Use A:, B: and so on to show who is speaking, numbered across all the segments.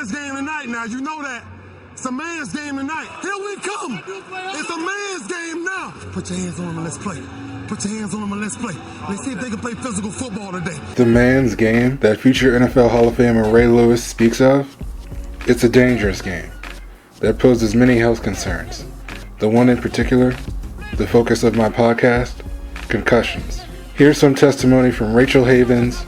A: man's game tonight now. You know that. It's a man's game tonight. Here we come. It's a man's game now. Put your hands on them and let's play. Put your hands on them and let's play. Let's see if they can play physical football today.
B: The man's game that future NFL Hall of Famer Ray Lewis speaks of, it's a dangerous game that poses many health concerns. The one in particular, the focus of my podcast, concussions. Here's some testimony from Rachel Havens,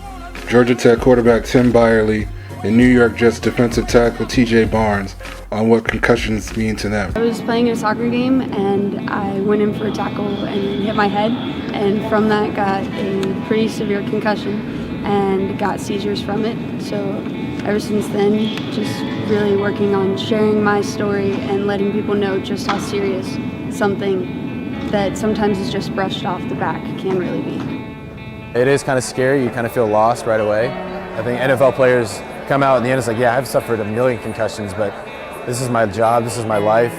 B: Georgia Tech quarterback Tim Byerly, and New York Jets defensive tackle TJ Barnes on what concussions mean to them.
C: I was playing a soccer game and I went in for a tackle and hit my head, and from that got a pretty severe concussion and got seizures from it. So ever since then, just really working on sharing my story and letting people know just how serious something that sometimes is just brushed off the back can really be.
D: It is kind of scary. You kind of feel lost right away. I think NFL players come out in the end, it's like, yeah, I've suffered a million concussions, but this is my job, this is my life.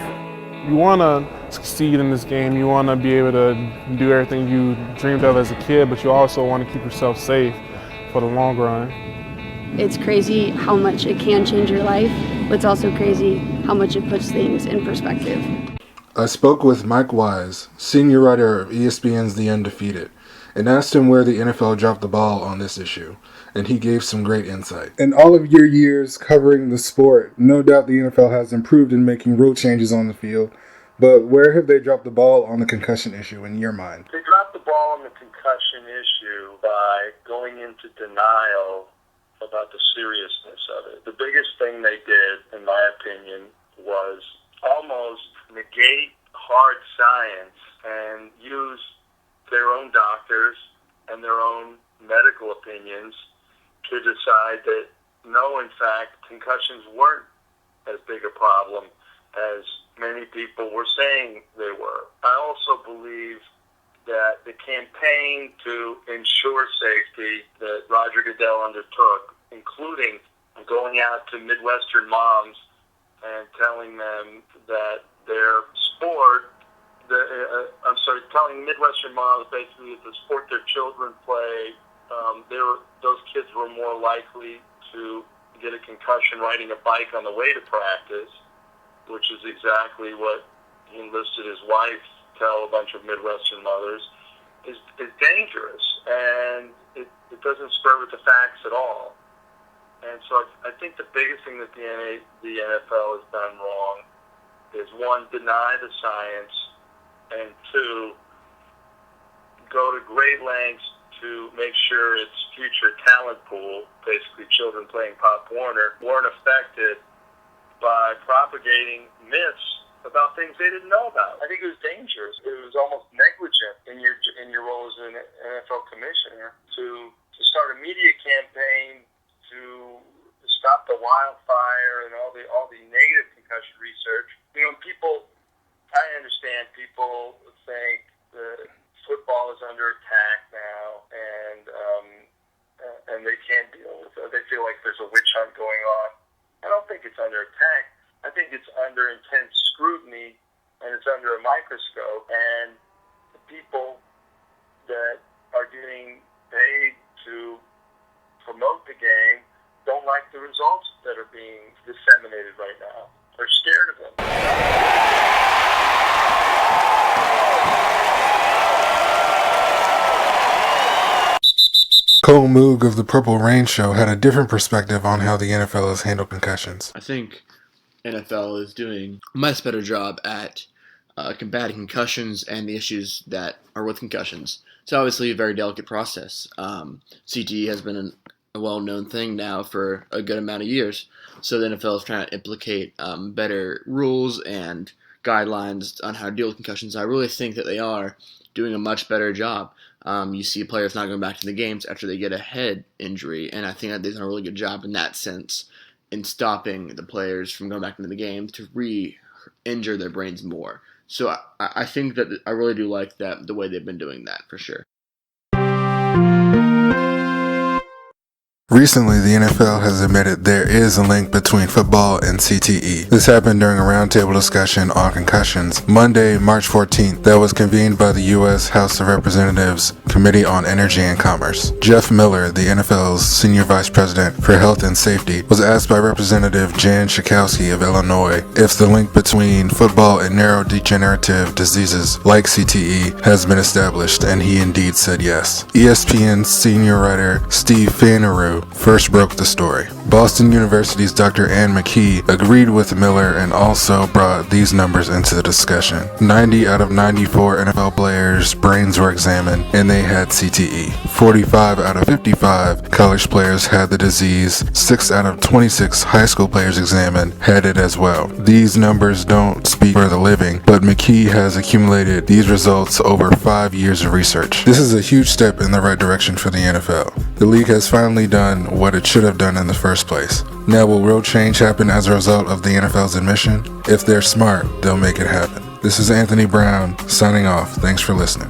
E: You want to succeed in this game. You want to be able to do everything you dreamed of as a kid, but you also want to keep yourself safe for the long run.
C: It's crazy how much it can change your life, but it's also crazy how much it puts things in perspective.
B: I spoke with Mike Wise, senior writer of ESPN's The Undefeated, and asked him where the NFL dropped the ball on this issue, and he gave some great insight. In all of your years covering the sport, no doubt the NFL has improved in making rule changes on the field, but where have they dropped the ball on the concussion issue in your mind?
F: They dropped the ball on the concussion issue by going into denial about the seriousness of it. The biggest thing they did, in my opinion, was almost negate hard science and use their own doctors and their own medical opinions to decide that no, in fact, concussions weren't as big a problem as many people were saying they were. I also believe that the campaign to ensure safety that Roger Goodell undertook, including going out to Midwestern moms and telling them that their sport, telling Midwestern moms basically that the sport their children play, those kids were more likely to get a concussion riding a bike on the way to practice, which is exactly what he enlisted his wife to tell a bunch of Midwestern mothers, is dangerous, and it doesn't square with the facts at all. And so I think the biggest thing that the NFL has done wrong is, one, deny the science, and two, go to great lengths to make sure its future talent pool, basically children playing Pop Warner, weren't affected by propagating myths about things they didn't know about. I think it was dangerous. It was almost negligent in your role as an NFL commissioner to start a media campaign to stop the wildfire and all the negative concussion research. You know, I understand people think that football is under attack now, and they can't deal with it. They feel like there's a witch hunt going on. I don't think it's under attack. I think it's under intense scrutiny, and it's under a microscope. And the people that are getting paid to promote the game don't like the results that are being disseminated right now. They're scared of them.
B: Cole Moog of the Purple Rain Show had a different perspective on how the NFL has handled concussions.
G: I think NFL is doing a much better job at combating concussions and the issues that are with concussions. It's obviously a very delicate process. CTE has been a well-known thing now for a good amount of years, so the NFL is trying to implicate better rules and guidelines on how to deal with concussions. I really think that they are doing a much better job. You see players not going back to the games after they get a head injury, and I think that they've done a really good job in that sense in stopping the players from going back into the game to re-injure their brains more. So I think that I really do like that, the way they've been doing that, for sure.
B: Recently, the NFL has admitted there is a link between football and CTE. This happened during a roundtable discussion on concussions Monday, March 14th, that was convened by the U.S. House of Representatives Committee on Energy and Commerce. Jeff Miller, the NFL's Senior Vice President for Health and Safety, was asked by Representative Jan Schakowsky of Illinois if the link between football and neurodegenerative diseases like CTE has been established, and he indeed said yes. ESPN senior writer Steve Fannereau first broke the story. Boston University's Dr. Ann McKee agreed with Miller and also brought these numbers into the discussion. 90 out of 94 NFL players' brains were examined and they had CTE. 45 out of 55 college players had the disease. 6 out of 26 high school players examined had it as well. These numbers don't speak for the living, but McKee has accumulated these results over 5 years of research. This is a huge step in the right direction for the NFL. The league has finally done what it should have done in the first place. Now, will real change happen as a result of the NFL's admission? If they're smart, they'll make it happen. This is Anthony Brown, signing off. Thanks for listening.